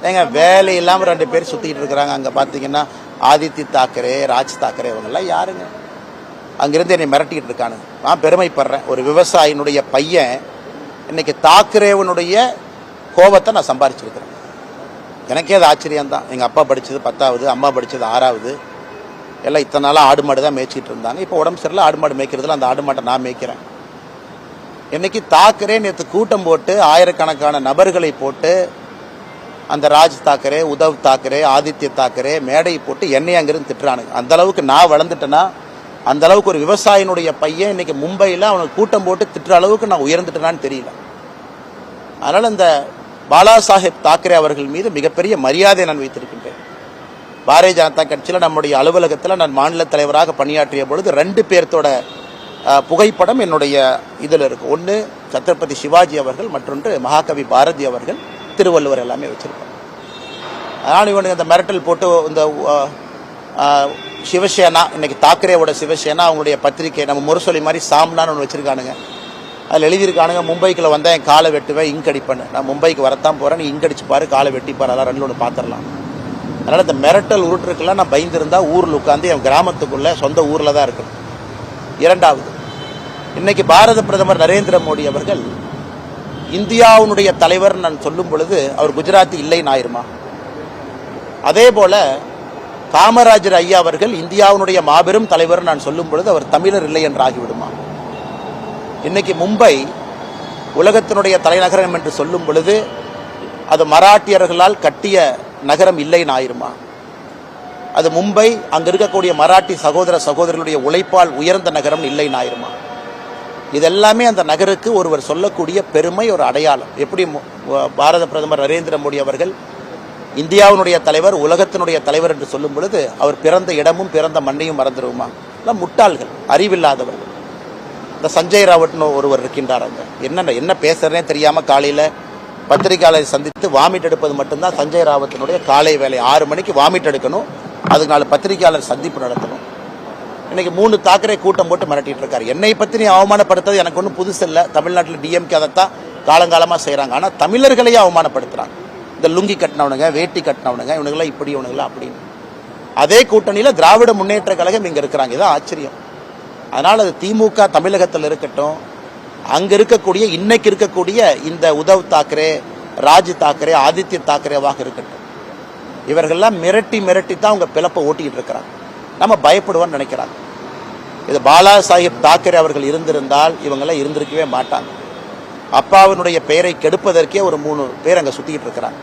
ஏங்க வேலை இல்லாமல் 2 பேர் சுற்றிக்கிட்டு இருக்கிறாங்க. அங்கே பார்த்தீங்கன்னா ஆதித்ய தாக்கரே, ராஜ் தாக்கரே இவங்கெல்லாம் யாருங்க? அங்கிருந்து என்னை மிரட்டிக்கிட்டு இருக்கானு. நான் பெருமைப்படுறேன். ஒரு விவசாயினுடைய பையன் இன்னைக்கு தாக்கரேவனுடைய கோபத்தை நான் சம்பாரிச்சிருக்கிறேன். எனக்கே அது ஆச்சரியம்தான். எங்கள் அப்பா படித்தது 10வது, அம்மா படித்தது 6வது. எல்லாம் இத்தனை நாளாக ஆடு மாடு தான் மேய்ச்சிட்டு இருந்தாங்க. இப்போ உடம்பு சரியில்லை, ஆடு மாடு மேய்க்கிறதுல அந்த ஆடு மாட்டை நான் மேய்க்கிறேன். இன்னைக்கு தாக்கரே நேற்று கூட்டம் போட்டு ஆயிரக்கணக்கான நபர்களை போட்டு அந்த ராஜ் தாக்கரே, உத்தவ் தாக்கரே, ஆதித்ய தாக்கரே மேடை போட்டு என்னை அங்கிருந்து திட்டுறானுங்க. அந்த அளவுக்கு நான் வளர்ந்துட்டேன்னா, அந்த அளவுக்கு ஒரு விவசாயினுடைய பையன் இன்னைக்கு மும்பையில் அவனுக்கு கூட்டம் போட்டு திட்டுற அளவுக்கு நான் உயர்ந்துட்டேனான்னு தெரியல. அதனால் இந்த பாலா சாஹேப் தாக்கரே அவர்கள் மீது மிகப்பெரிய மரியாதை நான் வைத்திருக்கின்றேன். பாரதிய ஜனதா கட்சியில் நம்முடைய அலுவலகத்தில் நான் மாநில தலைவராக பணியாற்றிய பொழுது 2 பேர்த்தோட புகைப்படம் என்னுடைய இதில் இருக்கு. ஒன்று சத்ரபதி சிவாஜி அவர்கள், மற்றொன்று மகாகவி பாரதி அவர்கள், திருவள்ளுவர் எல்லாமே வச்சிருக்கோம். அதனால் இவனுக்கு இந்த மிரட்டல் போட்டு இந்த சிவசேனா, இன்னைக்கு தாக்கரேவோட சிவசேனா அவங்களுடைய பத்திரிகை நம்ம முரசொலி மாதிரி சாம்னான்னு ஒன்று வச்சிருக்கானுங்க. அதில் எழுதியிருக்கானுங்க, மும்பைக்குள்ள வந்தால் என் காலை வெட்டுவேன், இங்க் அடிப்பேன்னு. நான் மும்பைக்கு வரத்தான் போகிறேன், நீ இங்க் அடிச்சு பாரு, காலை வெட்டிப்பாரு, அதான் 2 ஒன்று பார்த்துடலாம். அதனால் இந்த மிரட்டல் உருட்டுருக்கெல்லாம் நான் பயந்துருந்தா ஊரில் உட்காந்து என் கிராமத்துக்குள்ளே சொந்த ஊரில் தான் இருக்கணும். 2வது, இன்னைக்கு பாரத பிரதமர் நரேந்திர மோடி அவர்கள் இந்தியாவுடைய தலைவர் நான் சொல்லும் பொழுது அவர் குஜராத்தி இல்லைன்னு ஆயிருமா? அதே போல காமராஜர் ஐயா அவர்கள் இந்தியாவுடைய மாபெரும் தலைவர் நான் சொல்லும் பொழுது அவர் தமிழர் இல்லை என்று ஆகிவிடுமா? இன்னைக்கு மும்பை உலகத்தினுடைய தலைநகரம் என்று சொல்லும் பொழுது அது மராட்டியர்களால் கட்டிய நகரம் இல்லைன்னு ஆயிருமா? அது மும்பை அங்க இருக்கக்கூடிய மராட்டி சகோதர சகோதரர்களுடைய உழைப்பால் உயர்ந்த நகரம் இல்லைன்னு ஆயிருமா? இதெல்லாமே அந்த நகருக்கு ஒருவர் சொல்லக்கூடிய பெருமை, ஒரு அடையாளம். எப்படி பாரத பிரதமர் நரேந்திர மோடி அவர்கள் இந்தியாவினுடைய தலைவர், உலகத்தினுடைய தலைவர் என்று சொல்லும் பொழுது அவர் பிறந்த இடமும் பிறந்த மண்ணையும் மறந்துடுவோமா? எல்லாம் முட்டாள்கள், அறிவில்லாதவர்கள். இந்த சஞ்சய் ராவட்னு ஒருவர் இருக்கின்றார். அங்கே என்ன பேசுறதே தெரியாம காலையில பத்திரிகையாளரை சந்தித்து வாமிட் எடுப்பது மட்டும்தான் சஞ்சய் ராவத்தினுடைய காலை வேலை. 6 மணிக்கு வாமிட் எடுக்கணும், அதுக்கு 4 பத்திரிகையாளர் சந்திப்பு நடத்தணும். இன்னைக்கு 3 தாக்கரே கூட்டம் போட்டு மிரட்டிட்டு இருக்காரு. என்னை பற்றி நீ அவமானப்படுத்துறது எனக்கு ஒன்றும் புதுசு இல்லை. தமிழ்நாட்டில் டிஎம்கே அதைத்தான் காலங்காலமாக செய்கிறாங்க. ஆனால் தமிழர்களையே அவமானப்படுத்துகிறாங்க. இந்த லுங்கி கட்டினவனுங்க, வேட்டி கட்டினவனுங்க, இவனுங்களாம் இப்படி, இவனுங்களாம் அப்படின்னு. அதே கூட்டணியில் திராவிட முன்னேற்ற கழகம் இங்கே இருக்கிறாங்க. இதுதான் ஆச்சரியம். அதனால் அது திமுக தமிழகத்தில் இருக்கட்டும், அங்கே இருக்கக்கூடிய இன்னைக்கு இருக்கக்கூடிய இந்த உத்தவ் தாக்கரே, ராஜ் தாக்கரே, ஆதித்ய தாக்கரேவாக இருக்கட்டும், இவர்கள்லாம் மிரட்டி தான் அவங்க பிளப்பை ஓட்டிக்கிட்டு இருக்கிறாங்க. நம்ம பயப்படுவோம்னு நினைக்கிறாங்க. இது பாலா சாஹிப் தாக்கரே அவர்கள் இருந்திருந்தால் இவங்கெல்லாம் இருந்திருக்கவே மாட்டாங்க. அப்பாவினுடைய பெயரை கெடுப்பதற்கே ஒரு 3 பேர் அங்கே சுற்றிக்கிட்டு இருக்கிறாங்க.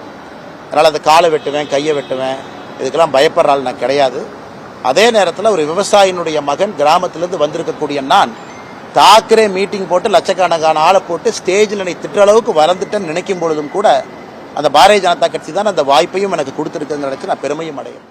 அதனால் அந்த காலை வெட்டுவேன், கையை வெட்டுவேன், இதுக்கெல்லாம் பயப்படுற ஆள் நான் கிடையாது. அதே நேரத்தில் ஒரு விவசாயினுடைய மகன் கிராமத்திலேருந்து வந்திருக்கக்கூடிய நான் தாக்கரே மீட்டிங் போட்டு லட்சக்கணக்கான ஆளை போட்டு ஸ்டேஜில் என்னை திட்ட அளவுக்கு வளர்ந்துட்டேன்னு நினைக்கும் பொழுதும் கூட அந்த பாரதிய ஜனதா கட்சி தான் அந்த வாய்ப்பையும் எனக்கு கொடுத்துருக்குன்னு நினைச்சு நான் பெருமையும் அடையும்.